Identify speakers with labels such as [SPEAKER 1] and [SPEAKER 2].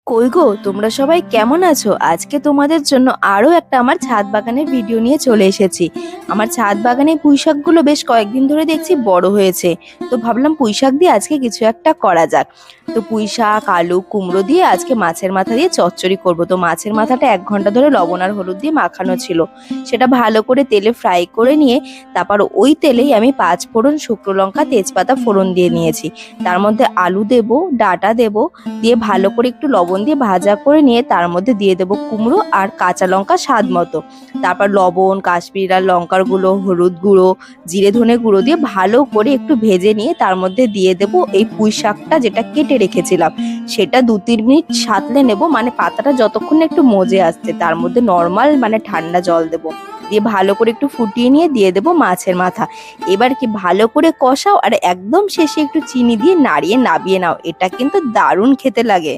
[SPEAKER 1] কই গো, তোমরা সবাই কেমন আছো? আজকে তোমাদের জন্য আরো একটা আমার ছাদ বাগানের ভিডিও নিয়ে চলে এসেছি। আমার ছাদ বাগানে পুঁইশাকগুলো বেশ কয়েকদিন ধরে দেখছি বড় হয়েছে। তো ভাবলাম পুঁইশাক দিয়ে আজকে কিছু একটা করা যাক। তো পুঁইশাক, আলু, কুমড়ো দিয়ে আজকে মাছের মাথা দিয়ে চচ্চড়ি করব। তো মাছের মাথাটা 1 ঘন্টা ধরে লবণ আর হলুদ দিয়ে মাখানো ছিল। সেটা ভালো করে তেলে ফ্রাই করে নিয়ে তারপর ওই তেলেই আমি 5 ফোড়ন, শুকনো লঙ্কা, তেজপাতা ফোড়ন দিয়ে নিয়েছি। তার মধ্যে আলু দেব, ডাঁটা দেব, দিয়ে ভালো করে একটু লবণ দিয়ে ভাজা করে নিয়ে তার মধ্যে দিয়ে দেবো কুমড়ো আর কাঁচা লঙ্কা স্বাদ মতো। তারপর লবণ, কাশ্মীরি লাল লঙ্কার গুঁড়ো, হলুদ গুঁড়ো, জিরে ধনে গুঁড়ো দিয়ে ভালো করে একটু ভেজে নিয়ে তার মধ্যে দিয়ে দেবো এই পুঁই শাকটা যেটা কেটে রেখেছিলাম। সেটা 2-3 মিনিট সাঁতলে নেব, মানে পাতাটা যতক্ষণ না একটু মজে আসছে। তার মধ্যে নর্মাল মানে ঠান্ডা জল দেবো, দিয়ে ভালো করে একটু ফুটিয়ে নিয়ে দিয়ে দেবো মাছের মাথা। এবার কি ভালো করে কষাও আর একদম শেষে একটু চিনি দিয়ে নাড়িয়ে নাবিয়ে নাও। এটা কিন্তু দারুণ খেতে লাগে।